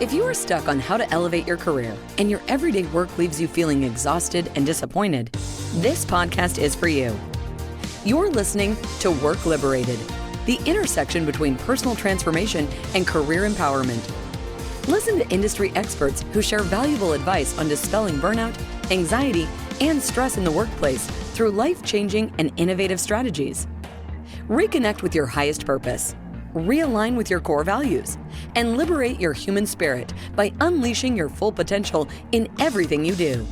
If you are stuck on how to elevate your career and your everyday work leaves you feeling exhausted and disappointed, this podcast is for you. You're listening to Work Liberated, the intersection between personal transformation and career empowerment. Listen to industry experts who share valuable advice on dispelling burnout, anxiety, and stress in the workplace through life-changing and innovative strategies. Reconnect with your highest purpose, realign with your core values, and liberate your human spirit by unleashing your full potential in everything you do.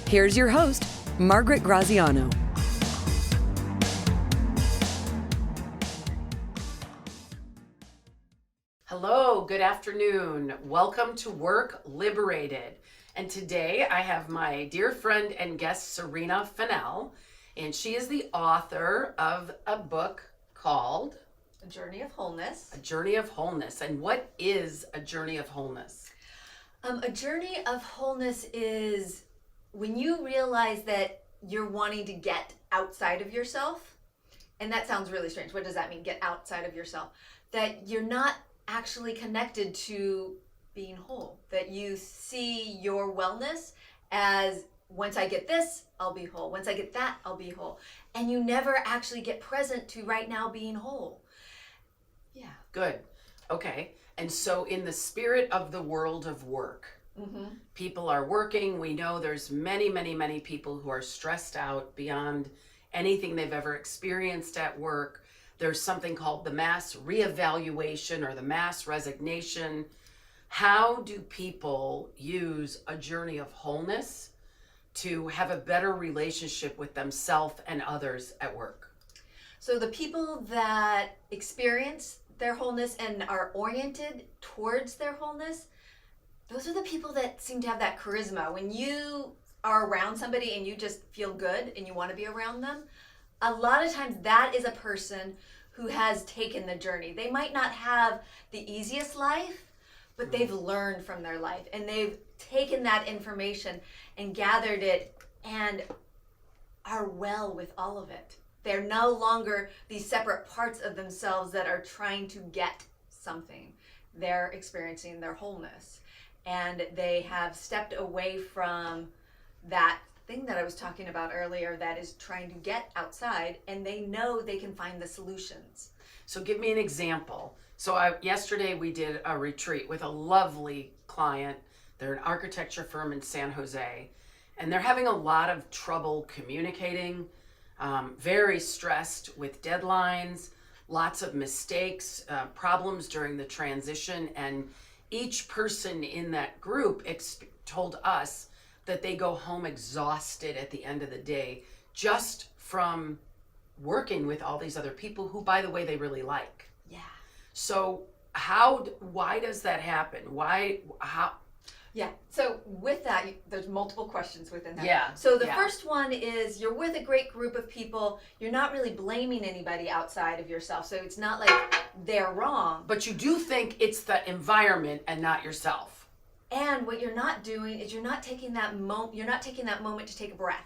Here's your host, Margaret Graziano. Hello, good afternoon. Welcome to Work Liberated. And today I have my dear friend and guest, Serena Fennell, and she is the author of a book called A Journey of Wholeness. A Journey of Wholeness. And what is a Journey of Wholeness? A journey of wholeness is when you realize that you're wanting to get outside of yourself. And that sounds really strange. What does that mean, get outside of yourself? That you're not actually connected to being whole. That you see your wellness as, once I get this, I'll be whole. Once I get that, I'll be whole. And you never actually get present to right now being whole. Yeah. Good. Okay. And so in the spirit of the world of work, people are working. We know there's many, many, many people who are stressed out beyond anything they've ever experienced at work. There's something called the mass reevaluation or the mass resignation. How do people use a journey of wholeness to have a better relationship with themselves and others at work? So the people that experience their wholeness and are oriented towards their wholeness, those are the people that seem to have that charisma. When you are around somebody and you just feel good and you want to be around them, a lot of times that is a person who has taken the journey. They might not have the easiest life, but they've learned from their life and they've taken that information and gathered it and are well with all of it. They're no longer these separate parts of themselves that are trying to get something. They're experiencing their wholeness. And they have stepped away from that thing that I was talking about earlier that is trying to get outside, and they know they can find the solutions. So give me an example. So yesterday we did a retreat with a lovely client. They're an architecture firm in San Jose, and they're having a lot of trouble communicating. Very stressed with deadlines, lots of mistakes, problems during the transition. And each person in that group told us that they go home exhausted at the end of the day just from working with all these other people who, by the way, they really like. Yeah. So why does that happen? Yeah, so with that, there's multiple questions within that. Yeah. So the first one is, you're with a great group of people, you're not really blaming anybody outside of yourself, so it's not like they're wrong. But you do think it's the environment and not yourself. And what you're not doing is you're not taking that moment to take a breath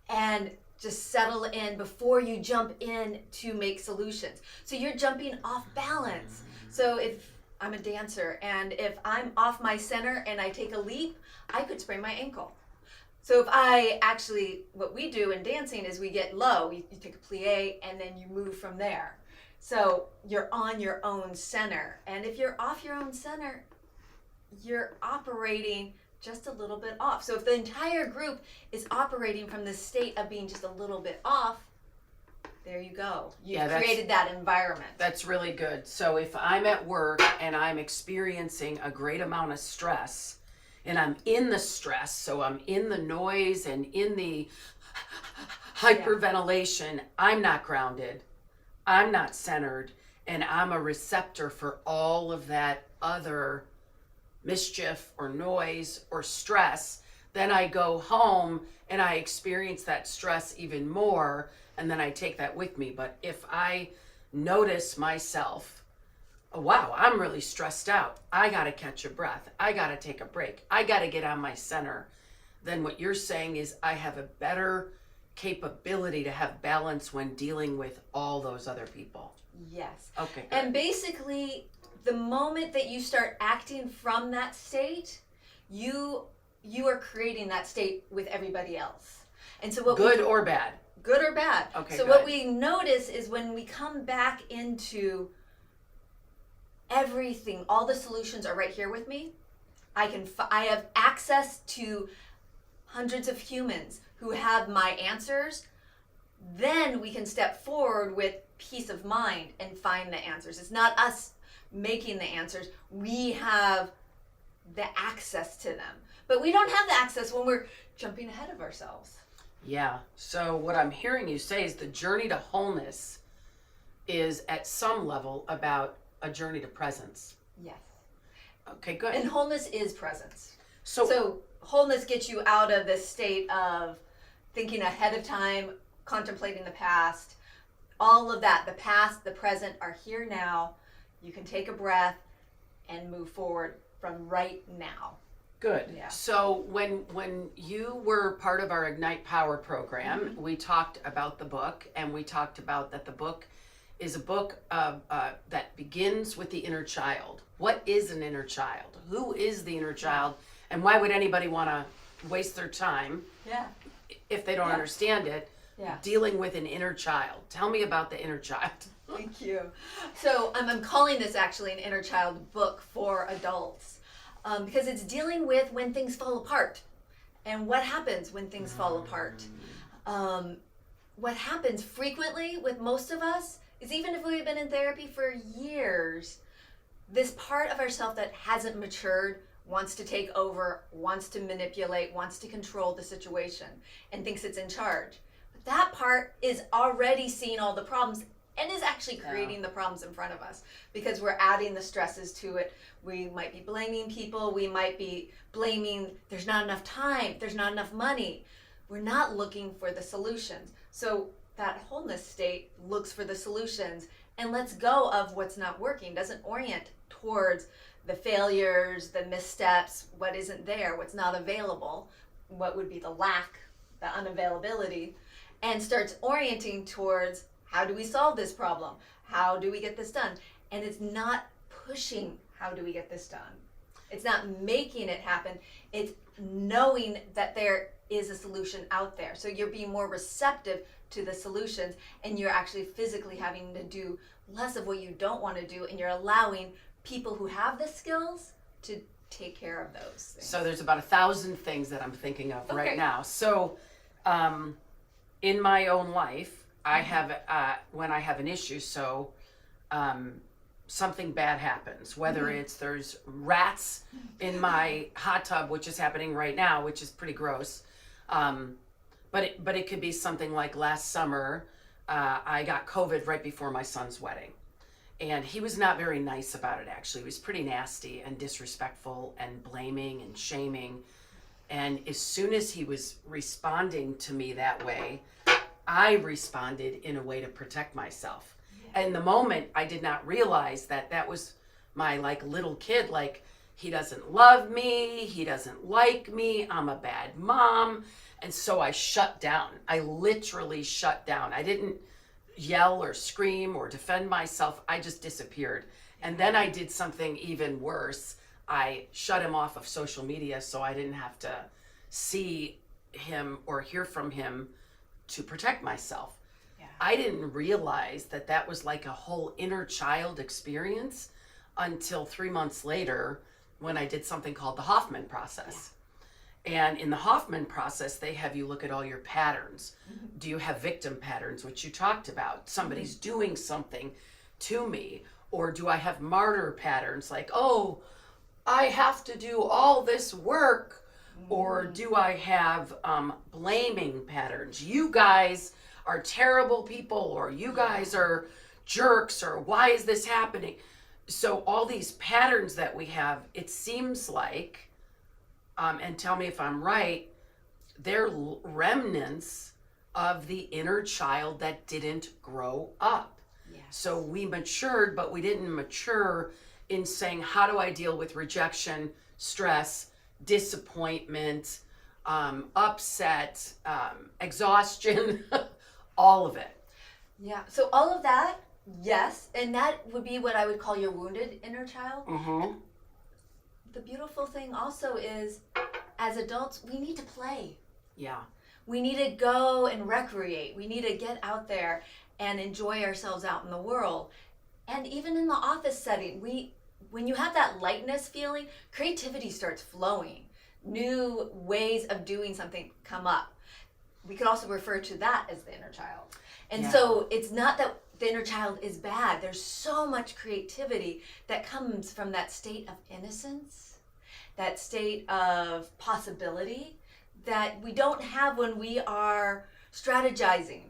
and just settle in before you jump in to make solutions. So you're jumping off balance. So if I'm a dancer, and if I'm off my center and I take a leap, I could sprain my ankle. So what we do in dancing is we get low, you take a plie, and then you move from there. So you're on your own center. And if you're off your own center, you're operating just a little bit off. So if the entire group is operating from the state of being just a little bit off, there you go. You've created that environment. That's really good. So if I'm at work and I'm experiencing a great amount of stress, and I'm in the stress, so I'm in the noise and in the hyperventilation, I'm not grounded, I'm not centered, and I'm a receptor for all of that other mischief or noise or stress. Then I go home and I experience that stress even more, and then I take that with me. But if I notice myself, oh, wow, I'm really stressed out, I got to catch a breath, I got to take a break, I got to get on my center, then what you're saying is I have a better capability to have balance when dealing with all those other people. Yes. Okay, good. And basically, the moment that you start acting from that state, you are creating that state with everybody else. And so good or bad? Good or bad. Okay, so good. What we notice is when we come back into everything, all the solutions are right here with me. I have access to hundreds of humans who have my answers. Then we can step forward with peace of mind and find the answers. It's not us making the answers. We have the access to them. But we don't have the access when we're jumping ahead of ourselves. Yeah. So what I'm hearing you say is the journey to wholeness is at some level about a journey to presence. Yes. Okay, good. And wholeness is presence. So wholeness gets you out of this state of thinking ahead of time, contemplating the past, all of that. The past, the present are here now. You can take a breath and move forward from right now. good. Yeah. So when you were part of our Ignite Power program, we talked about the book, and we talked about that the book is a book that begins with the inner child. What is an inner child? Who is the inner child? And why would anybody want to waste their time if they don't understand it, dealing with an inner child? Tell me about the inner child. Thank you. So I'm calling this actually an inner child book for adults because it's dealing with when things fall apart and what happens when things fall apart. What happens frequently with most of us is, even if we've been in therapy for years, this part of ourselves that hasn't matured wants to take over, wants to manipulate, wants to control the situation, and thinks it's in charge. But that part is already seeing all the problems and is actually creating the problems in front of us because we're adding the stresses to it. We might be blaming people. We might be blaming there's not enough time, there's not enough money. We're not looking for the solutions. So that wholeness state looks for the solutions and lets go of what's not working, doesn't orient towards the failures, the missteps, what isn't there, what's not available, what would be the lack, the unavailability, and starts orienting towards how do we solve this problem? How do we get this done? And it's not pushing how do we get this done. It's not making it happen. It's knowing that there is a solution out there. So you're being more receptive to the solutions, and you're actually physically having to do less of what you don't want to do, and you're allowing people who have the skills to take care of those things. So there's about 1,000 things that I'm thinking of right now. So in my own life, I have, when I have an issue, so something bad happens, whether it's there's rats in my hot tub, which is happening right now, which is pretty gross. But it could be something like last summer, I got COVID right before my son's wedding. And he was not very nice about it, actually. He was pretty nasty and disrespectful and blaming and shaming. And as soon as he was responding to me that way, I responded in a way to protect myself. And in the moment, I did not realize that that was my little kid, he doesn't love me, he doesn't like me, I'm a bad mom. And so I shut down. I literally shut down. I didn't yell or scream or defend myself. I just disappeared. And then I did something even worse. I shut him off of social media so I didn't have to see him or hear from him to protect myself. I didn't realize that that was like a whole inner child experience until 3 months later when I did something called the Hoffman process. And in the Hoffman process, they have you look at all your patterns. Do you have victim patterns, which you talked about? Somebody's doing something to me. Or do I have martyr patterns, like, oh, I have to do all this work? Or do I have blaming patterns? You guys are terrible people, or you guys are jerks, or why is this happening? So all these patterns that we have, it seems like, and tell me if I'm right, they're remnants of the inner child that didn't grow up. Yes. So we matured, but we didn't mature in saying, how do I deal with rejection, stress, disappointment, upset, exhaustion, all of it. Yeah, so all of that Yes, and that would be what I would call your wounded inner child. Mm-hmm. The beautiful thing also is, as adults, we need to play. Yeah. We need to go and recreate. We need to get out there and enjoy ourselves out in the world. And even in the office setting, when you have that lightness feeling, creativity starts flowing. New ways of doing something come up. We could also refer to that as the inner child. And so it's not that the inner child is bad. There's so much creativity that comes from that state of innocence, that state of possibility that we don't have when we are strategizing.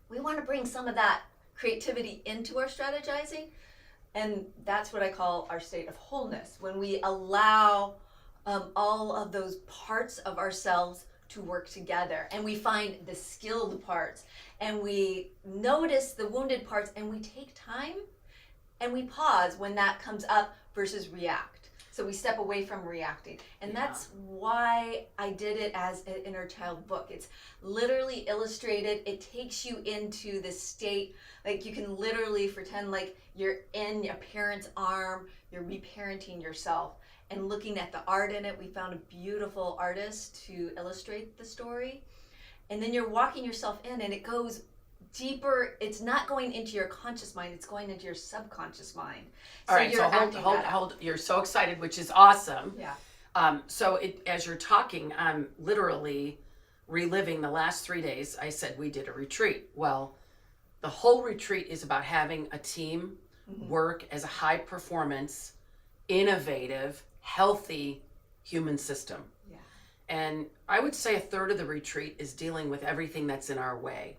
We want to bring some of that creativity into our strategizing, and that's what I call our state of wholeness, when we allow all of those parts of ourselves to work together, and we find the skilled parts, and we notice the wounded parts, and we take time and we pause when that comes up versus react. So we step away from reacting. And that's why I did it as an inner child book. It's literally illustrated. It takes you into the state, like you can literally pretend like you're in a parent's arm, you're reparenting yourself. And looking at the art in it, we found a beautiful artist to illustrate the story. And then you're walking yourself in, and it goes deeper. It's not going into your conscious mind, it's going into your subconscious mind. All right, so hold. You're so excited, which is awesome. Yeah. As you're talking, I'm literally reliving the last 3 days. I said we did a retreat. Well, the whole retreat is about having a team work as a high performance, innovative, healthy human system. Yeah. And I would say a third of the retreat is dealing with everything that's in our way.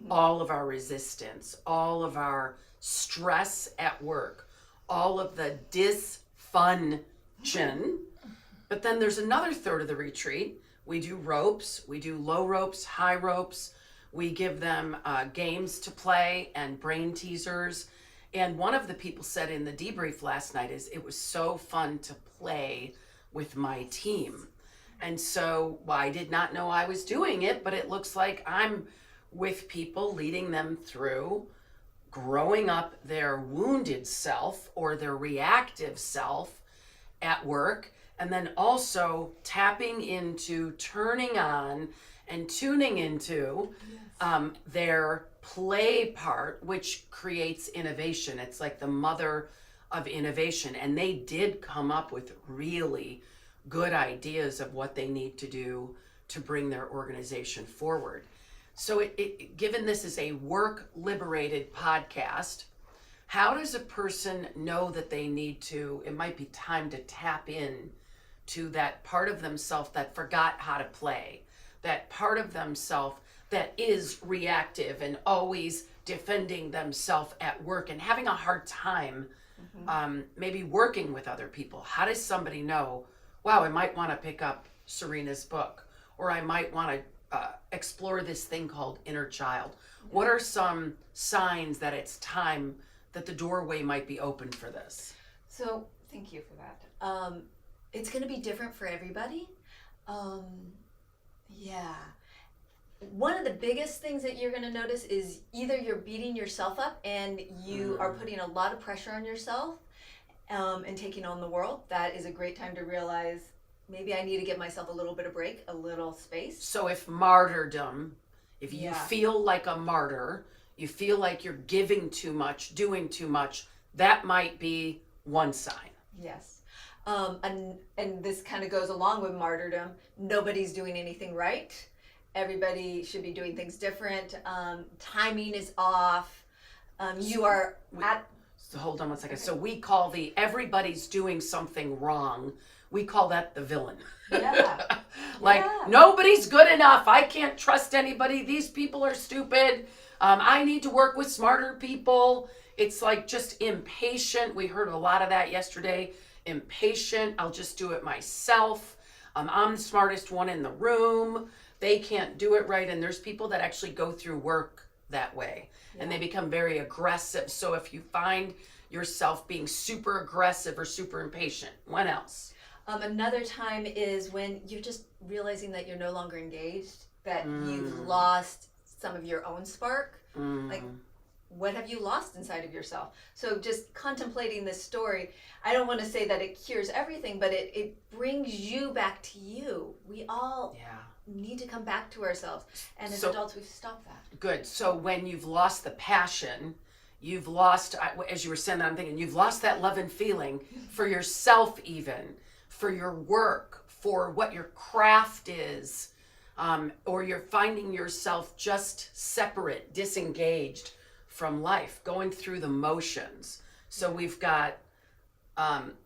All of our resistance, all of our stress at work, all of the dysfunction. But then there's another third of the retreat. We do ropes, we do low ropes, high ropes. We give them games to play and brain teasers. And one of the people said in the debrief last night is it was so fun to play with my team. And so I did not know I was doing it, but it looks like I'm with people, leading them through growing up their wounded self or their reactive self at work, and then also tapping into, turning on, and tuning into their play part, which creates innovation. It's like the mother of innovation. And they did come up with really good ideas of what they need to do to bring their organization forward. So given this is a work-liberated podcast, how does a person know that they need to, it might be time to tap in to that part of themselves that forgot how to play, that part of themselves that is reactive and always defending themselves at work and having a hard time maybe working with other people? How does somebody know, wow, I might want to pick up Serena's book, or I might want to explore this thing called inner child? What are some signs that it's time, that the doorway might be open for this? So thank you for that. It's going to be different for everybody. One of the biggest things that you're going to notice is either you're beating yourself up and you are putting a lot of pressure on yourself and taking on the world. That is a great time to realize maybe I need to give myself a little bit of break, a little space. So if martyrdom, if you feel like a martyr, you feel like you're giving too much, doing too much, that might be one sign. Yes. And this kind of goes along with martyrdom. Nobody's doing anything right. Everybody should be doing things different. Timing is off. So hold on one second. Okay. So we call everybody's doing something wrong, we call that the villain. Yeah. Nobody's good enough. I can't trust anybody. These people are stupid. I need to work with smarter people. It's like just impatient. We heard a lot of that yesterday. Impatient. I'll just do it myself. I'm the smartest one in the room. They can't do it right. And there's people that actually go through work that way. And they become very aggressive. So if you find yourself being super aggressive or super impatient, when else? Another time is when you're just realizing that you're no longer engaged, that you've lost some of your own spark. Like what have you lost inside of yourself? So just contemplating this story, I don't want to say that it cures everything, but it brings you back to you. We all need to come back to ourselves. And as adults, we've stopped that. Good. So when you've lost the passion, you've lost, as you were saying that, I'm thinking, you've lost that love and feeling for yourself even, for your work, for what your craft is, or you're finding yourself just separate, disengaged from life, going through the motions. So we've got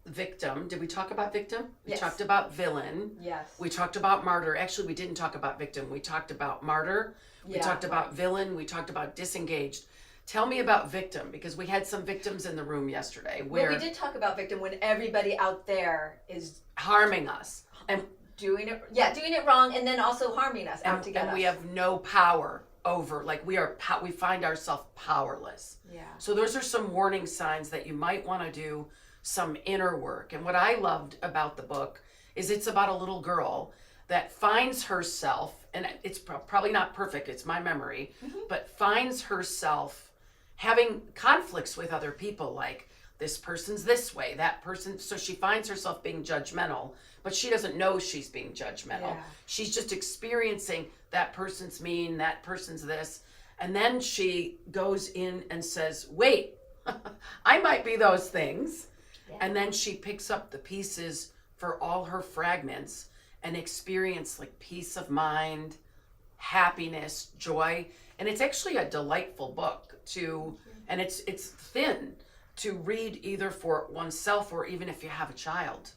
victim. Did we talk about victim? We talked about villain. Yes. We talked about martyr. Actually, we didn't talk about victim. We talked about martyr. We talked about villain. We talked about disengaged. Tell me about victim, because we had some victims in the room yesterday where we did talk about victim when everybody out there is harming us and doing it wrong, and then also harming us out to get us. And we have no power over, like we find ourselves powerless. Yeah. So those are some warning signs that you might want to do some inner work. And what I loved about the book is it's about a little girl that finds herself, and it's probably not perfect, it's my memory, but finds herself having conflicts with other people, like this person's this way, that person. So she finds herself being judgmental, but she doesn't know she's being judgmental. Yeah. She's just experiencing that person's mean, that person's this. And then she goes in and says, wait, I might be those things. Yeah. And then she picks up the pieces for all her fragments and experience like peace of mind, happiness, joy. And it's actually a delightful book and it's thin to read either for oneself or even if you have a child,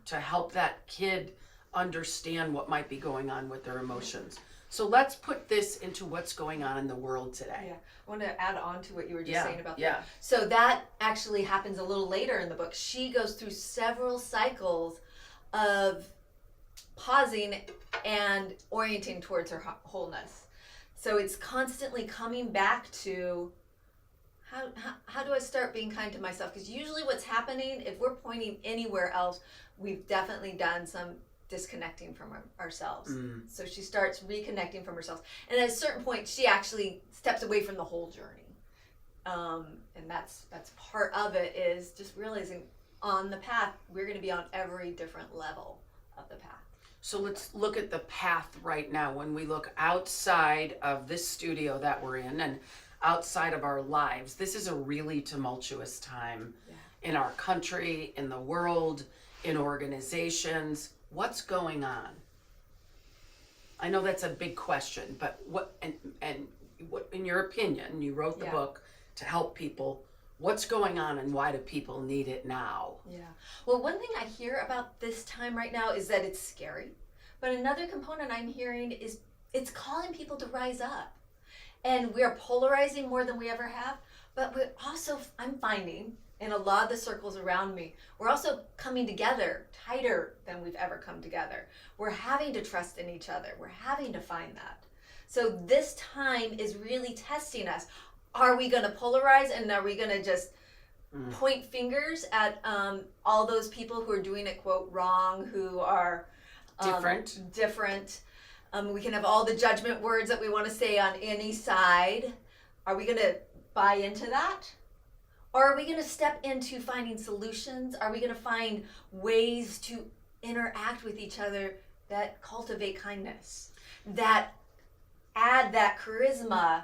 to help that kid understand what might be going on with their emotions. So let's put this into what's going on in the world today. Yeah, I want to add on to what you were just saying about that. Yeah. So that actually happens a little later in the book. She goes through several cycles of pausing and orienting towards her wholeness. So it's constantly coming back to how do I start being kind to myself? Because usually what's happening, if we're pointing anywhere else, we've definitely done some disconnecting from ourselves. So she starts reconnecting from herself. And at a certain point, she actually steps away from the whole journey. And that's part of it, is just realizing on the path, we're going to be on every different level of the path. So let's look at the path right now. When we look outside of this studio that we're in and outside of our lives, this is a really tumultuous time in our country, in the world, in organizations. What's going on? I know that's a big question, but what, and what, in your opinion, you wrote the book to help people, what's going on and why do people need it now? Yeah. Well, one thing I hear about this time right now is that it's scary. But another component I'm hearing is it's calling people to rise up. And we are polarizing more than we ever have. But we're also, I'm finding, in a lot of the circles around me, we're also coming together tighter than we've ever come together. We're having to trust in each other. We're having to find that. So this time is really testing us. Are we going to polarize, and are we going to just point fingers at all those people who are doing it, quote, wrong, who are different? We can have all the judgment words that we want to say on any side. Are we going to buy into that? Or are we going to step into finding solutions? Are we going to find ways to interact with each other that cultivate kindness, that add that charisma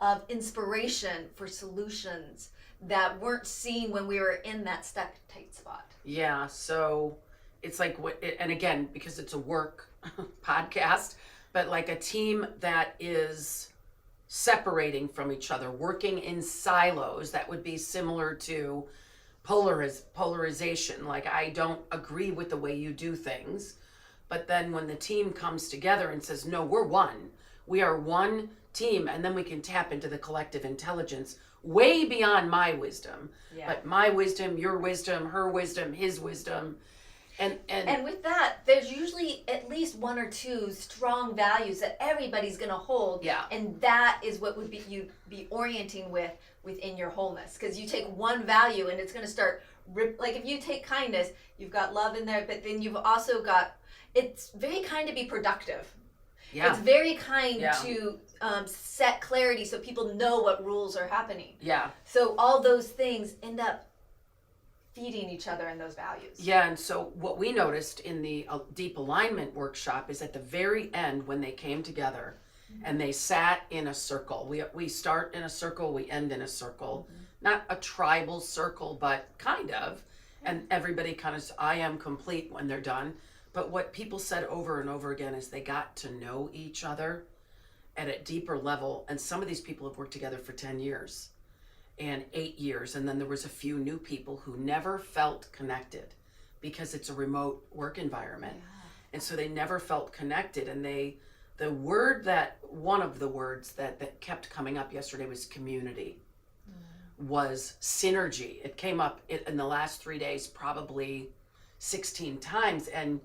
of inspiration for solutions that weren't seen when we were in that stuck tight spot? Yeah, so it's like, and again, because it's a work podcast, but like a team that is separating from each other, working in silos, that would be similar to polarization. Like, I don't agree with the way you do things, but then when the team comes together and says, no, we're one, we are one team, and then we can tap into the collective intelligence way beyond my wisdom, but my wisdom, your wisdom, her wisdom, his wisdom. And with that, there's usually at least one or two strong values that everybody's going to hold. Yeah. And that is what would be you'd be orienting within your wholeness. Because you take one value and it's going to start, like if you take kindness, you've got love in there, but then you've also got, it's very kind to be productive. Yeah. It's very kind Yeah. to set clarity so people know what rules are happening. Yeah. So all those things end up feeding each other in those values. Yeah, and so what we noticed in the deep alignment workshop is at the very end when they came together and they sat in a circle. We start in a circle, we end in a circle. Not a tribal circle, but kind of. And everybody kind of, I am complete when they're done. But what people said over and over again is they got to know each other at a deeper level. And some of these people have worked together for 10 years and 8 years. And then there was a few new people who never felt connected because it's a remote work environment. And so they never felt connected. And one of the words that kept coming up yesterday was community, was synergy. It came up in the last 3 days, probably 16 times. And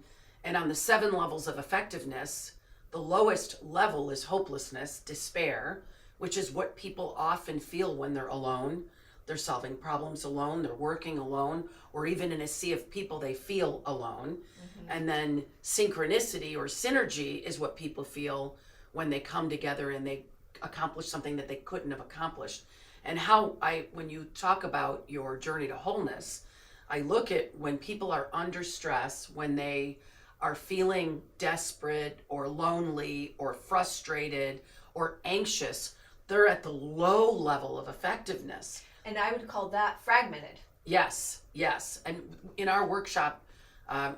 on the 7 levels of effectiveness, the lowest level is hopelessness, despair, which is what people often feel when they're alone. They're solving problems alone, they're working alone, or even in a sea of people, they feel alone. And then synchronicity or synergy is what people feel when they come together and they accomplish something that they couldn't have accomplished. And when you talk about your journey to wholeness, I look at when people are under stress, when they are feeling desperate or lonely or frustrated or anxious, they're at the low level of effectiveness. And I would call that fragmented. Yes. And in our workshop,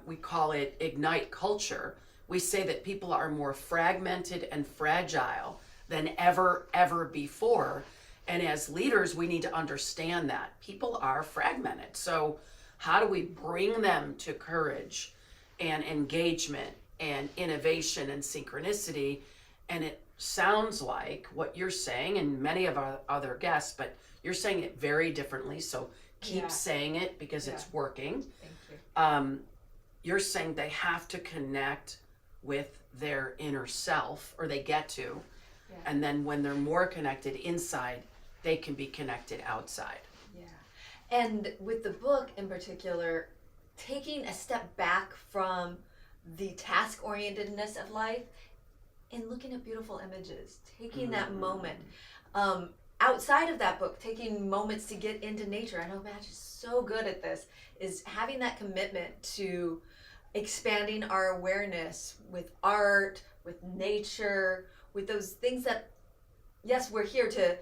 we call it Ignite Culture. We say that people are more fragmented and fragile than ever before. And as leaders, we need to understand that people are fragmented. So how do we bring them to courage and engagement and innovation and synchronicity? And it sounds like what you're saying, and many of our other guests, but you're saying it very differently. So keep saying it because it's working. Thank you. You're saying they have to connect with their inner self, or they get to. And then when they're more connected inside, they can be connected outside. Yeah. And with the book in particular, taking a step back from the task-orientedness of life and looking at beautiful images, taking that moment. Outside of that book, taking moments to get into nature. I know Madge is so good at this, is having that commitment to expanding our awareness with art, with nature, with those things that, yes, we're here to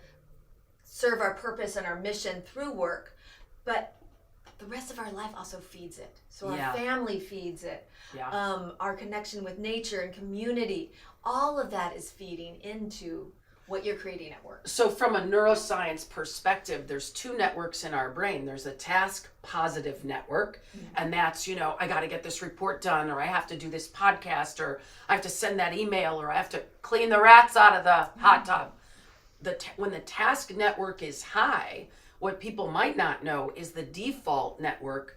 serve our purpose and our mission through work, but the rest of our life also feeds it. So our family feeds it. Our connection with nature and community, all of that is feeding into what you're creating at work. So from a neuroscience perspective, there's 2 networks in our brain. There's a task positive network, and that's, I got to get this report done, or I have to do this podcast, or I have to send that email, or I have to clean the rats out of the hot tub. When the task network is high, what people might not know is the default network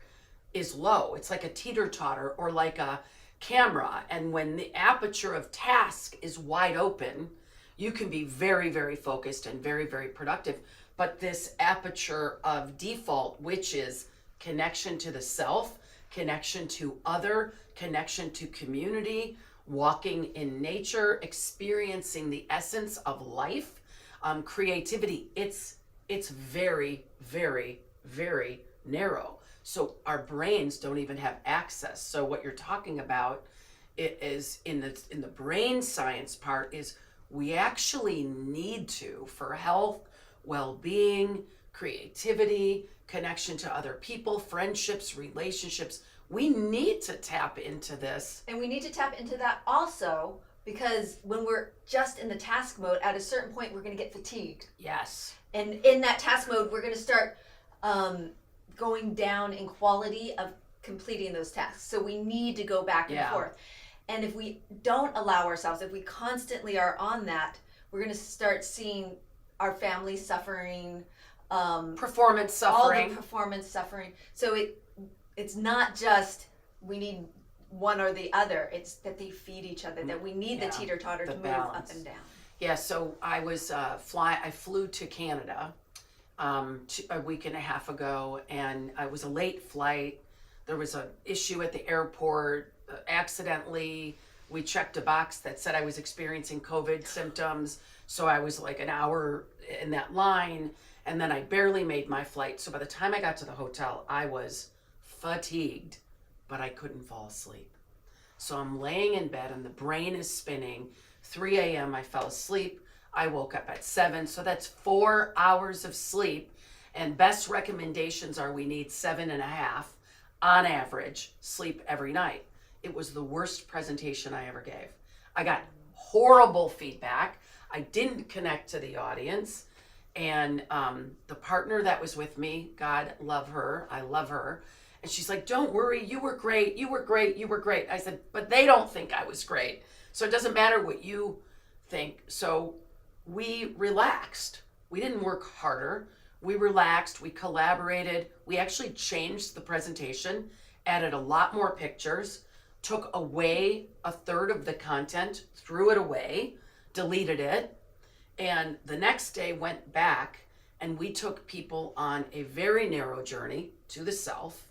is low. It's like a teeter-totter or like a camera. And when the aperture of task is wide open, you can be very, very focused and very, very productive. But this aperture of default, which is connection to the self, connection to other, connection to community, walking in nature, experiencing the essence of life, creativity, it's very, very, very narrow. So our brains don't even have access. So what you're talking about is in the brain science part is we actually need to, for health, well-being, creativity, connection to other people, friendships, relationships, we need to tap into this. And we need to tap into that also because when we're just in the task mode, at a certain point, we're going to get fatigued. Yes. And in that task mode, we're going to start going down in quality of completing those tasks. So we need to go back and forth. And if we don't allow ourselves, if we constantly are on that, we're going to start seeing our family suffering, performance suffering, all the performance suffering. So it's not just we need one or the other. It's that they feed each other. That we need the teeter-totter to move up and down. Yeah. So I was I flew to Canada a week and a half ago, and I was a late flight. There was an issue at the airport. Accidentally we checked a box that said I was experiencing COVID symptoms. So I was like an hour in that line, and then I barely made my flight. So by the time I got to the hotel, I was fatigued, but I couldn't fall asleep. So I'm laying in bed and the brain is spinning. 3 a.m. I fell asleep. I woke up at 7. So that's 4 hours of sleep. And best recommendations are we need 7.5 on average sleep every night. It was the worst presentation I ever gave. I got horrible feedback. I didn't connect to the audience. And the partner that was with me, God love her, I love her. And she's like, don't worry, you were great, you were great, you were great. I said, but they don't think I was great. So it doesn't matter what you think. So we relaxed. We didn't work harder. We relaxed, we collaborated. We actually changed the presentation, added a lot more pictures, took away a third of the content, threw it away, deleted it. And the next day went back and we took people on a very narrow journey to the self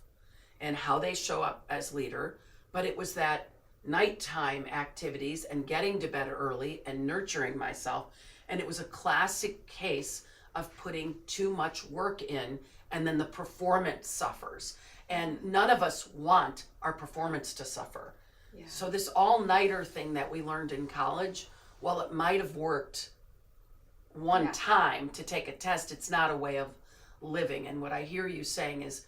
and how they show up as leader. But it was that nighttime activities and getting to bed early and nurturing myself. And it was a classic case of putting too much work in, and then the performance suffers. And none of us want our performance to suffer. Yeah. So this all-nighter thing that we learned in college, while it might have worked one time to take a test, it's not a way of living. And what I hear you saying is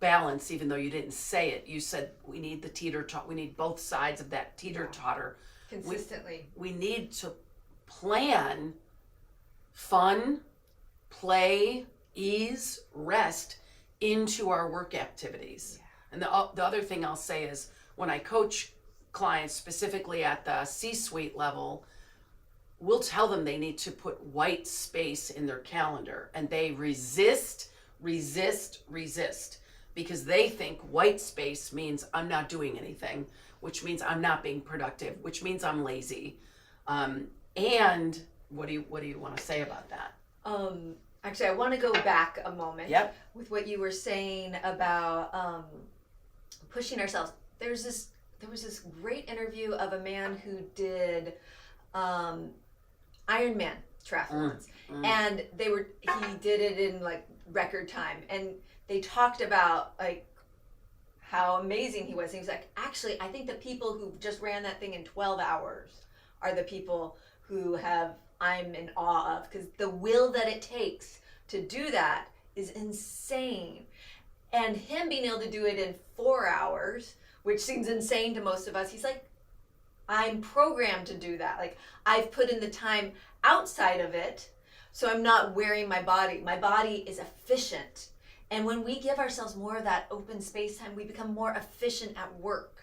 balance, even though you didn't say it. You said we need the teeter-totter, we need both sides of that teeter-totter. Consistently. We need to plan fun, play, ease, rest into our work activities. Yeah. And the other thing I'll say is when I coach clients specifically at the C-suite level, we'll tell them they need to put white space in their calendar, and they resist because they think white space means I'm not doing anything, which means I'm not being productive, which means I'm lazy. And what do you want to say about that? Actually, I want to go back a moment. Yep. With what you were saying about pushing ourselves. There was this great interview of a man who did Ironman triathlons, and he did it in like record time, and they talked about like how amazing he was. And he was like, actually, I think the people who just ran that thing in 12 hours are the people who I'm in awe of, because the will that it takes to do that is insane. And him being able to do it in 4 hours, which seems insane to most of us, he's like, I'm programmed to do that. Like, I've put in the time outside of it, so I'm not wearing my body. My body is efficient. And when we give ourselves more of that open space time, we become more efficient at work.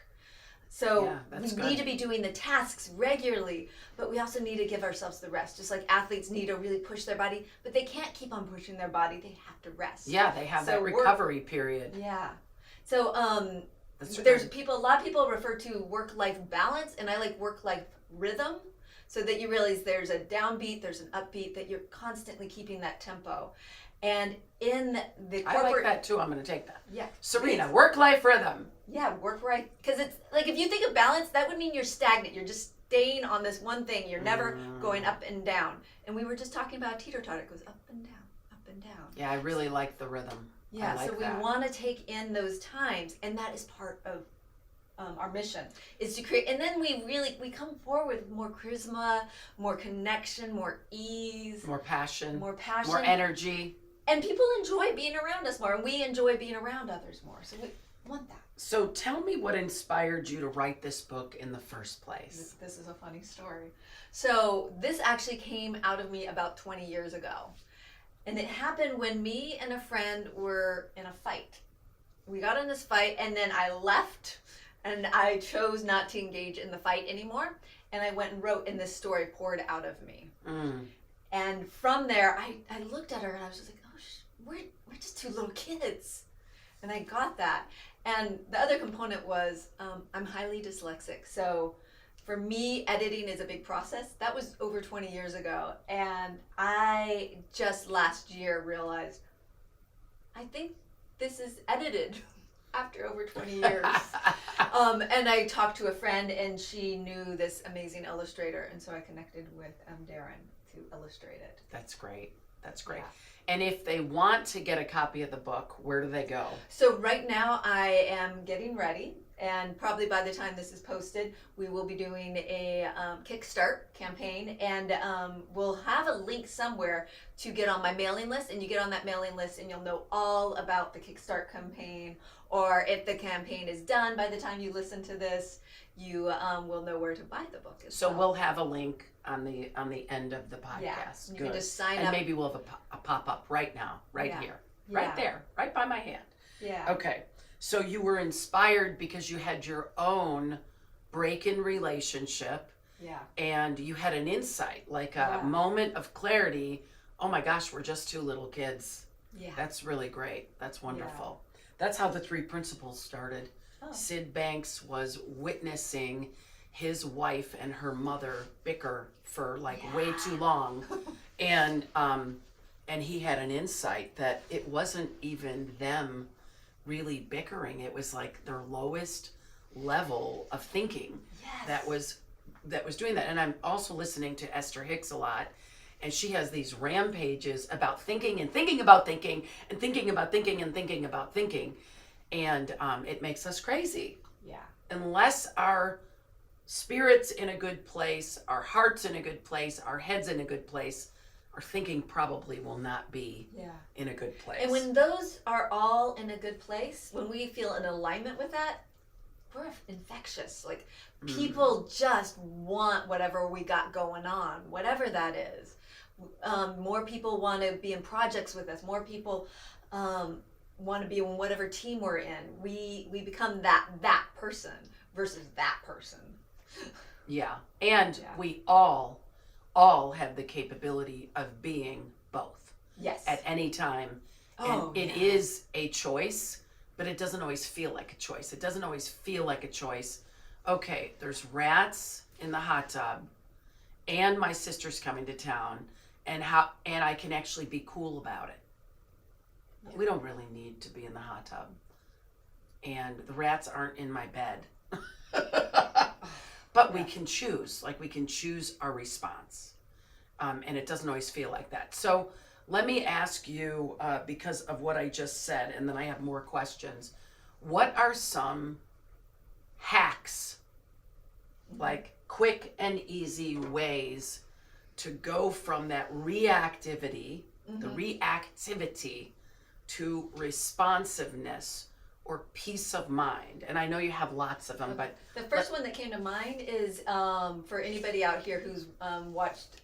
So we need to be doing the tasks regularly, but we also need to give ourselves the rest. Just like athletes need to really push their body, but they can't keep on pushing their body. They have to rest. Yeah, they have that recovery period. Yeah. So a lot of people refer to work-life balance, and I like work-life rhythm, so that you realize there's a downbeat, there's an upbeat, that you're constantly keeping that tempo. And in the corporate... I like that too. I'm going to take that. Yeah. Serena, work-life rhythm. Yeah, work-life. Because it's like, if you think of balance, that would mean you're stagnant. You're just staying on this one thing. You're never going up and down. And we were just talking about teeter-totter. It goes up and down, up and down. Yeah, I really like the rhythm. Yeah, so we want to take in those times. And that is part of our mission, is to create. And then we come forward with more charisma, more connection, more ease. More passion. More passion. More energy. And people enjoy being around us more, and we enjoy being around others more. So we want that. So tell me what inspired you to write this book in the first place. This is a funny story. So this actually came out of me about 20 years ago. And it happened when me and a friend were in a fight. We got in this fight, and then I left, and I chose not to engage in the fight anymore. And I went and wrote, and this story poured out of me. And from there, I looked at her, and I was just like, we're just two little kids. And I got that. And the other component was I'm highly dyslexic. So for me, editing is a big process. That was over 20 years ago. And I just last year realized, I think this is edited after over 20 years. And I talked to a friend, and she knew this amazing illustrator, and so I connected with Darren to illustrate it. That's great. That's great. Yeah. And if they want to get a copy of the book, where do they go? So right now I am getting ready, and probably by the time this is posted, we will be doing a Kickstart campaign, and we'll have a link somewhere to get on my mailing list, and you get on that mailing list and you'll know all about the Kickstart campaign, or if the campaign is done by the time you listen to this, you will know where to buy the book as So well. we'll have a link on the end of the podcast. Yeah, you Good. can just sign and up. maybe we'll have a pop-up right now, right Yeah. here, Yeah. right there, right by my hand. Yeah. Okay, so you were inspired because you had your own break-in relationship, Yeah. and you had an insight, like a Yeah. moment of clarity. Oh my gosh, we're just two little kids. Yeah. That's really great. That's wonderful. That's how the 3 principles started. Oh. Sid Banks was witnessing his wife and her mother bicker for like way too long, and he had an insight that it wasn't even them really bickering. It was like their lowest level of thinking Yes. that was doing that. And I'm also listening to Esther Hicks a lot, and she has these rampages about thinking and thinking about thinking and thinking about thinking and thinking about thinking, and it makes us crazy Yeah. unless our spirit's in a good place, our heart's in a good place, our head's in a good place. Our thinking probably will not be Yeah. in a good place. And when those are all in a good place, when we feel in alignment with that, we're infectious. Like people just want whatever we got going on, whatever that is. More people want to be in projects with us. More people want to be in whatever team we're in. We become that person versus that person. Yeah, and Yeah. we all have the capability of being both Yes. at any time. Oh, And it yeah. is a choice, but it doesn't always feel like a choice. It doesn't always feel like a choice. Okay, there's rats in the hot tub, and my sister's coming to town, and I can actually be cool about it. Yeah. We don't really need to be in the hot tub, and the rats aren't in my bed. But we can choose, like we can choose our response, and it doesn't always feel like that. So let me ask you, because of what I just said, and then I have more questions. What are some hacks, like quick and easy ways to go from that reactivity, the reactivity, to responsiveness or peace of mind? And I know you have lots of them, but The first one that came to mind is for anybody out here who's watched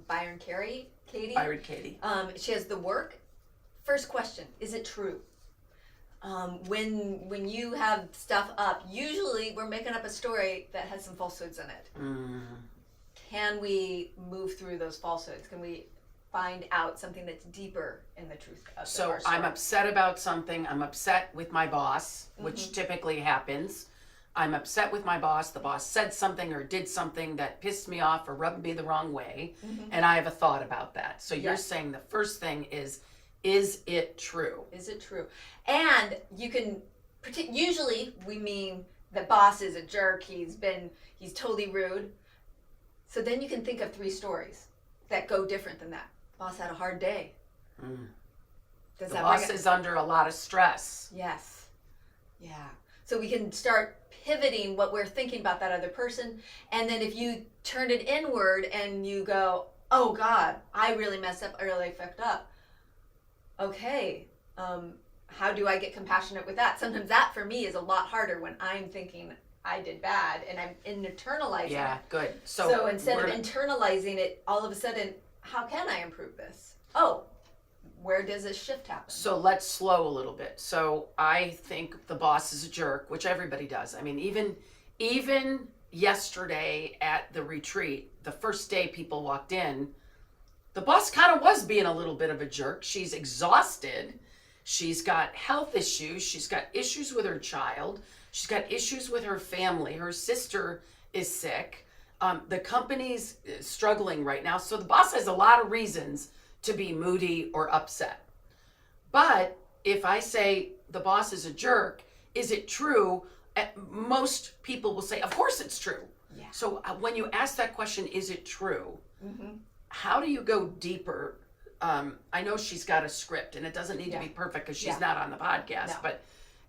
Byron Katie. Byron Katie. She has the work. First question: is it true? When you have stuff up, usually we're making up a story that has some falsehoods in it. Can we move through those falsehoods? Can we find out something that's deeper in the truth of So our story? I'm upset about something. I'm upset with my boss, which typically happens. I'm upset with my boss. The boss said something or did something that pissed me off or rubbed me the wrong way. And I have a thought about that. So you're Yes. saying the first thing is it true? Is it true? And you can, usually we mean the boss is a jerk, he's totally rude. So then you can think of 3 stories that go different than that. Boss had a hard day. Does The that boss bring it? is under a lot of stress. Yes. Yeah. So we can start pivoting what we're thinking about that other person. And then if you turn it inward and you go, oh God, I really messed up, I really fucked up. Okay, how do I get compassionate with that? Sometimes that for me is a lot harder when I'm thinking I did bad and I'm internalizing Yeah, it. good. So instead of we're- internalizing it, all of a sudden, how can I improve this? Oh, where does this shift happen? So let's slow a little bit. So I think the boss is a jerk, which everybody does. I mean, even yesterday at the retreat, the first day people walked in, the boss kind of was being a little bit of a jerk. She's exhausted. She's got health issues. She's got issues with her child. She's got issues with her family. Her sister is sick. The company's struggling right now. So the boss has a lot of reasons to be moody or upset. But if I say the boss is a jerk, is it true? most people will say, of course it's true. Yeah. So when you ask that question, is it true? Mm-hmm. How do you go deeper? I know she's got a script, and it doesn't need to be perfect because she's not on the podcast, No. but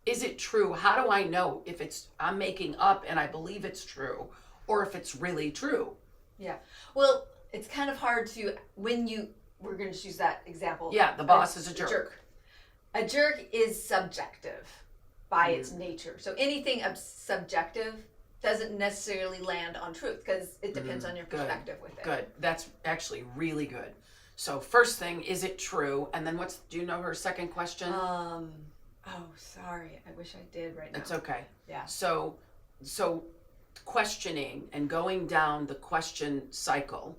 is it true? How do I know if I'm making up and I believe it's true, or if it's really true? Yeah. Well, it's kind of hard to, we're going to use that example. Yeah, the boss is a jerk. A jerk is subjective by its nature. So anything subjective doesn't necessarily land on truth because it depends on your perspective with it. Good. That's actually really good. So first thing, is it true? And then do you know her second question? Oh, sorry. I wish I did right now. It's okay. Yeah. So questioning and going down the question cycle,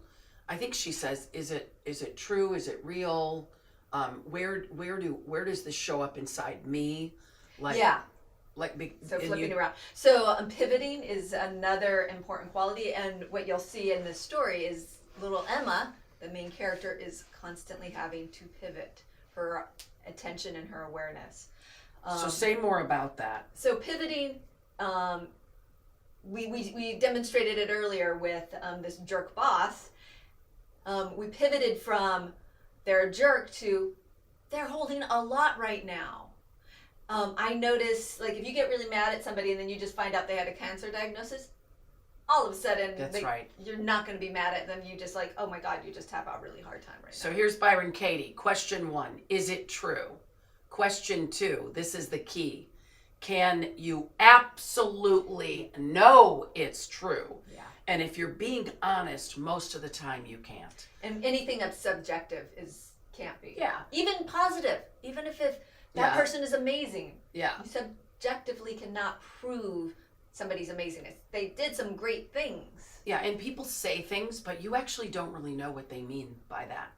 I think she says, is it true? Is it real? Where does this show up inside me? So flipping around. So pivoting is another important quality, and what you'll see in this story is little Emma, the main character, is constantly having to pivot her attention and her awareness. So say more about that. So pivoting, we demonstrated it earlier with this jerk boss. We pivoted from they're a jerk to they're holding a lot right now. I notice, like, if you get really mad at somebody and then you just find out they had a cancer diagnosis, all of a sudden, you're not going to be mad at them. You just like, oh my God, you just have a really hard time right now. So here's Byron Katie. Question 1, is it true? Question 2, this is the key. Can you absolutely know it's true? Yeah. And if you're being honest, most of the time you can't. And anything that's subjective can't be. Yeah. Even positive, even if that person is amazing. Yeah. You subjectively cannot prove somebody's amazingness. They did some great things. Yeah, and people say things, but you actually don't really know what they mean by that.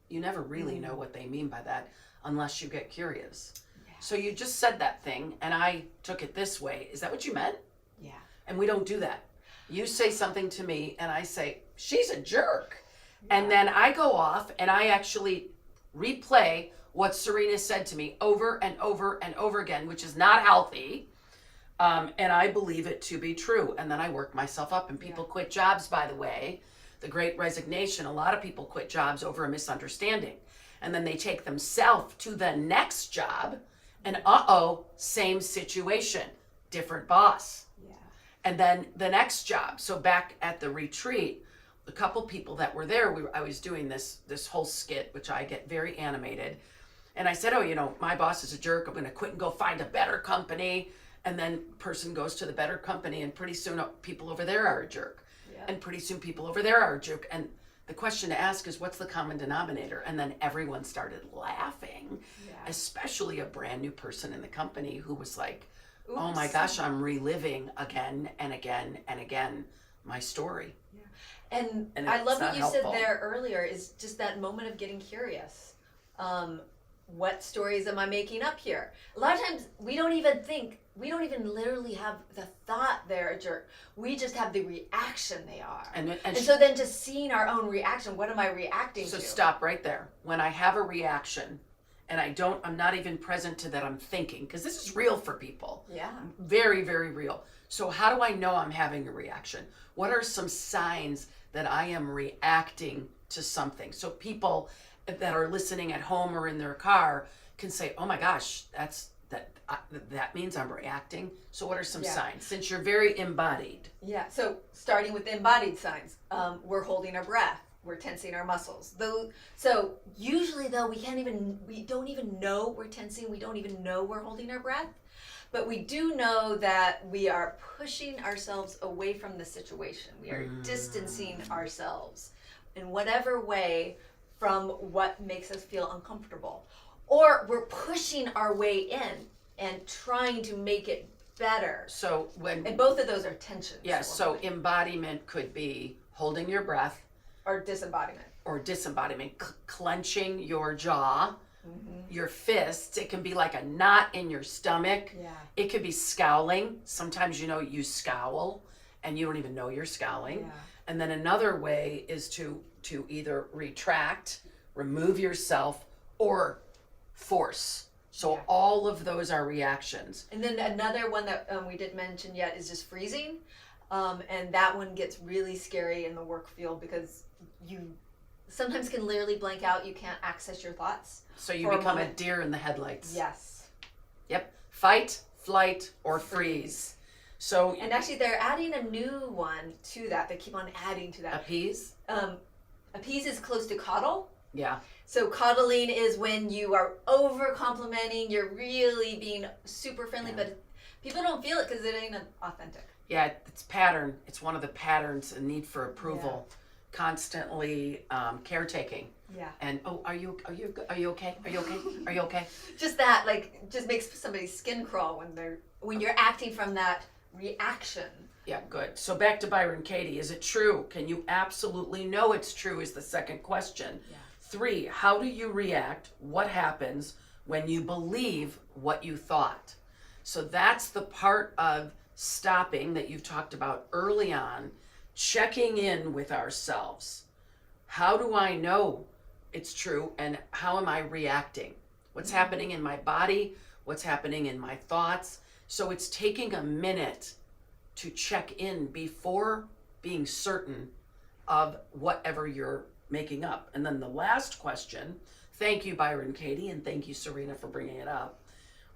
You never really know what they mean by that unless you get curious. Yeah. So you just said that thing, and I took it this way. Is that what you meant? Yeah. And we don't do that. You say something to me, and I say, she's a jerk. Yeah. And then I go off, and I actually replay what Serena said to me over and over and over again, which is not healthy. And I believe it to be true. And then I work myself up, and people quit jobs, by the way. The Great Resignation, a lot of people quit jobs over a misunderstanding. And then they take themselves to the next job, and same situation, different boss. Yeah. And then the next job. So back at the retreat, a couple people that were there, I was doing this whole skit, which I get very animated. And I said, my boss is a jerk. I'm going to quit and go find a better company. And then person goes to the better company, and pretty soon people over there are a jerk. Yeah. And pretty soon people over there are a jerk. And the question to ask is, what's the common denominator? And then everyone started laughing, especially a brand new person in the company who was like, oops. Oh my gosh, I'm reliving again and again and again my story. Yeah. And I love what you said there earlier is just that moment of getting curious. What stories am I making up here? A lot of times we don't even literally have the thought they're a jerk. We just have the reaction they are. And so then just seeing our own reaction, what am I reacting to? So stop right there. When I have a reaction and I'm not even present to that, I'm thinking, because this is real for people. Yeah. Very, very real. So how do I know I'm having a reaction? What are some signs that I am reacting to something? So people that are listening at home or in their car can say, oh my gosh, that means I'm reacting. So what are some signs? Since you're very embodied. Yeah, so starting with embodied signs, we're holding our breath, we're tensing our muscles. So usually though, we don't even know we're tensing, we don't even know we're holding our breath, but we do know that we are pushing ourselves away from the situation. We are distancing ourselves in whatever way from what makes us feel uncomfortable. Or we're pushing our way in and trying to make it better. And both of those are tensions. Yes, so embodiment could be holding your breath. Or disembodiment. Clenching your jaw, your fists. It can be like a knot in your stomach. Yeah. It could be scowling. Sometimes you scowl and you don't even know you're scowling. Yeah. And then another way is to either retract, remove yourself, or force. So Yeah. all of those are reactions. And then another one that we didn't mention yet is just freezing. And that one gets really scary in the work field because you sometimes can literally blank out. You can't access your thoughts. So you become a deer in the headlights. Yes. Yep. Fight, flight, or freeze. So And actually, they're adding a new one to that. They keep on adding to that. appease. Appease is close to coddle. Yeah. So coddling is when you are over complimenting. You're really being super friendly, but people don't feel it because it ain't authentic. Yeah, it's pattern. It's one of the patterns, a need for approval, constantly caretaking. Yeah. And are you okay? Are you okay? Just that, like, just makes somebody's skin crawl when you're acting from that reaction. Yeah, good. So back to Byron Katie. Is it true? Can you absolutely know it's true is the second question. Yeah. 3, how do you react? What happens when you believe what you thought? So that's the part of stopping that you've talked about early on, checking in with ourselves. How do I know it's true and how am I reacting? What's happening in my body? What's happening in my thoughts? So it's taking a minute to check in before being certain of whatever you're making up. And then the last question, thank you, Byron Katie, and thank you, Serena, for bringing it up.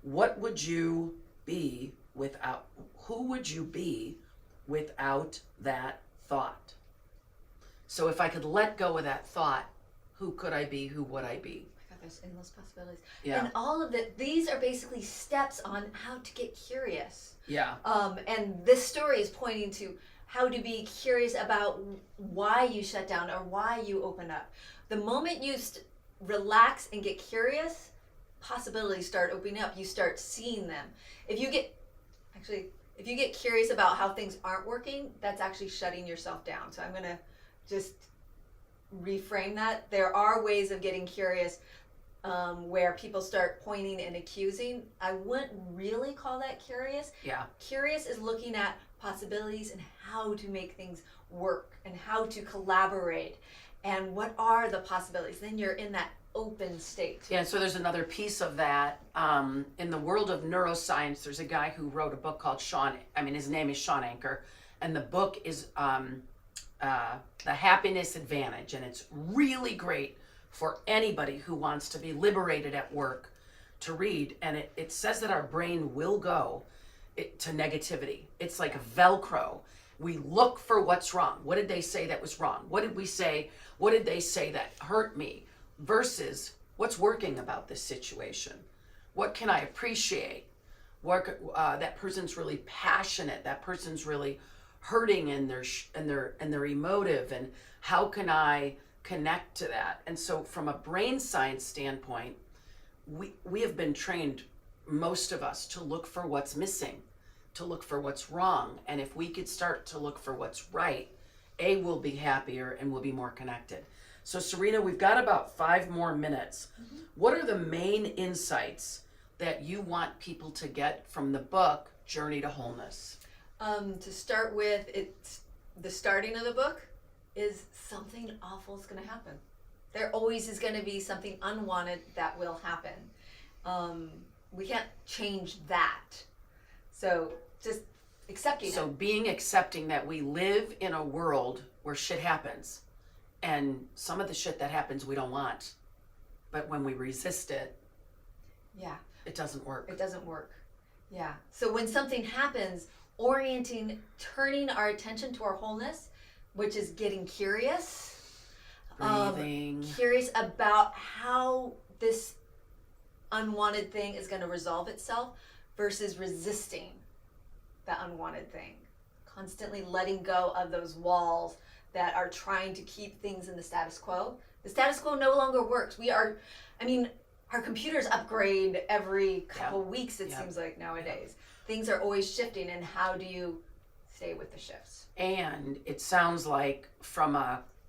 What would you be without, who would you be without that thought? So if I could let go of that thought, who could I be? Who would I be? Oh my God, there's endless possibilities. Yeah. And all of these are basically steps on how to get curious. Yeah. And this story is pointing to how to be curious about why you shut down or why you open up. The moment you relax and get curious, possibilities start opening up. You start seeing them. If you get curious about how things aren't working, that's actually shutting yourself down. So I'm going to just reframe that. There are ways of getting curious where people start pointing and accusing. I wouldn't really call that curious. Yeah. Curious is looking at possibilities and how to make things work and how to collaborate and what are the possibilities. Then you're in that open state. Yeah, so there's another piece of that. In the world of neuroscience, there's a guy who wrote a book called his name is Sean Anker, and the book is The Happiness Advantage, and it's really great for anybody who wants to be liberated at work to read. And it says that our brain will go to negativity. It's like Velcro. We look for what's wrong. What did they say that was wrong? What did we say? What did they say that hurt me? Versus what's working about this situation? What can I appreciate? That person's really passionate. That person's really hurting, and they're emotive. And how can I connect to that? And so, from a brain science standpoint, we have been trained, most of us, to look for what's missing, to look for what's wrong. And if we could start to look for what's right, we'll be happier and we'll be more connected. So Serena, we've got about 5 more minutes. Mm-hmm. What are the main insights that you want people to get from the book, Journey to Wholeness? To start with, it's the starting of the book is something awful is going to happen. There always is going to be something unwanted that will happen. We can't change that. So just accepting it. So being accepting that we live in a world where shit happens. And some of the shit that happens we don't want. But when we resist it, it doesn't work. It doesn't work. Yeah. So when something happens, turning our attention to our wholeness, which is getting curious. Breathing. Curious about how this unwanted thing is going to resolve itself versus resisting the unwanted thing. Constantly letting go of those walls that are trying to keep things in the status quo. The status quo no longer works. Our computers upgrade every couple weeks, it seems like nowadays. Things are always shifting, and how do you stay with the shifts? And it sounds like, from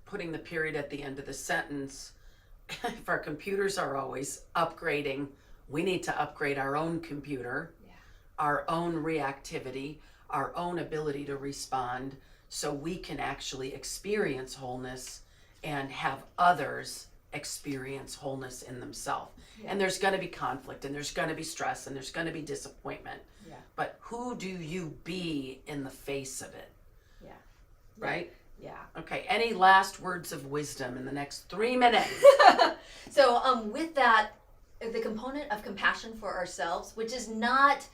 putting the period at the end of the sentence, if our computers are always upgrading, we need to upgrade our own computer, our own reactivity, our own ability to respond, so we can actually experience wholeness and have others experience wholeness in themselves. And there's going to be conflict, and there's going to be stress, and there's going to be disappointment. Yeah. But who do you be in the face of it? Yeah. Right? Yeah. Okay. Any last words of wisdom in the next 3 minutes? So with that, the component of compassion for ourselves, which is not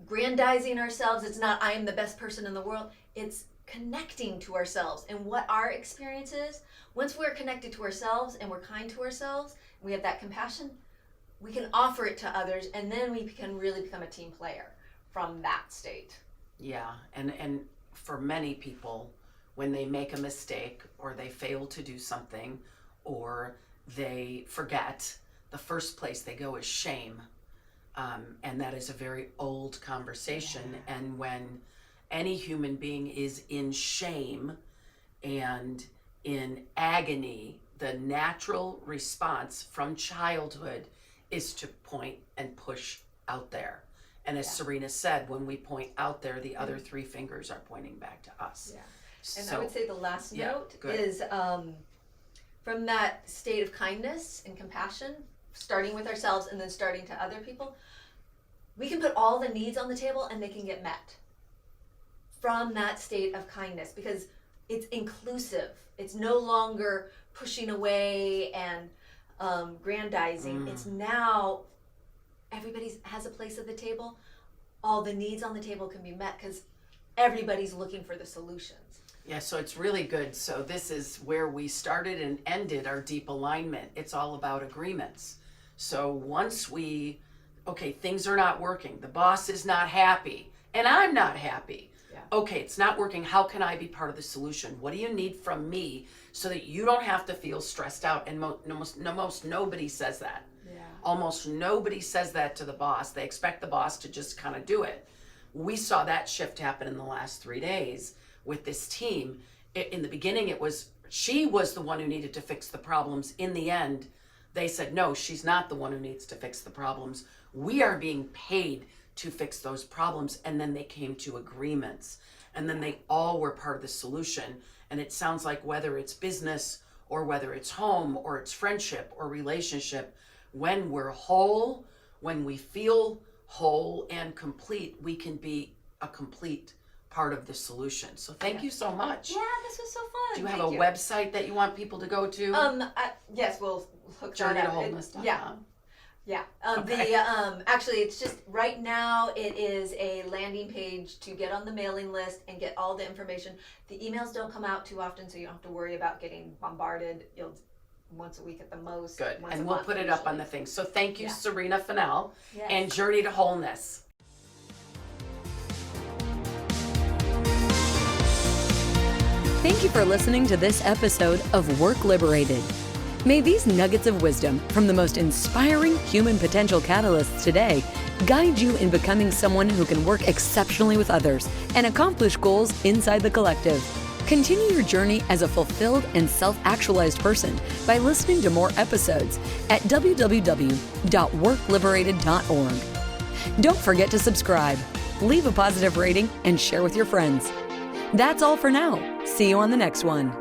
grandizing ourselves, it's not I am the best person in the world, it's connecting to ourselves and what our experience is. Once we're connected to ourselves and we're kind to ourselves, and we have that compassion, we can offer it to others, and then we can really become a team player from that state. Yeah, and for many people, when they make a mistake or they fail to do something or they forget, the first place they go is shame. And that is a very old conversation. Yeah. And when any human being is in shame and in agony, the natural response from childhood is to point and push out there. And as Serena said, when we point out there, the other 3 fingers are pointing back to us. Yeah. And so, I would say the last note is from that state of kindness and compassion, starting with ourselves and then starting to other people, we can put all the needs on the table and they can get met from that state of kindness, because it's inclusive. It's no longer pushing away and grandizing. It's now everybody has a place at the table. All the needs on the table can be met because everybody's looking for the solutions. Yeah, so it's really good. So this is where we started and ended our deep alignment. It's all about agreements. So once things are not working, the boss is not happy, and I'm not happy. Yeah. Okay, it's not working. How can I be part of the solution? What do you need from me so that you don't have to feel stressed out? And most nobody says that. Yeah. Almost nobody says that to the boss. They expect the boss to just kind of do it. We saw that shift happen in the last 3 days with this team. In the beginning, she was the one who needed to fix the problems. In the end, they said, no, she's not the one who needs to fix the problems. We are being paid to fix those problems. And then they came to agreements. And then they all were part of the solution. And it sounds like whether it's business or whether it's home or it's friendship or relationship, when we're whole, when we feel whole and complete, we can be a complete part of the solution. So thank you so much. Yeah, this was so fun. Do you have a website that you want people to go to? Yes, we'll hook Journey of Wholeness. Yeah. Actually, it's just right now it is a landing page to get on the mailing list and get all the information. The emails don't come out too often, so you don't have to worry about getting bombarded. You'll once a week at the most. Good. And we'll put it up on the thing. So thank you, Serena Fennell, and Journey to Wholeness. Thank you for listening to this episode of Work Liberated. May these nuggets of wisdom from the most inspiring human potential catalysts today guide you in becoming someone who can work exceptionally with others and accomplish goals inside the collective. Continue your journey as a fulfilled and self-actualized person by listening to more episodes at www.workliberated.org. Don't forget to subscribe, leave a positive rating, and share with your friends. That's all for now. See you on the next one.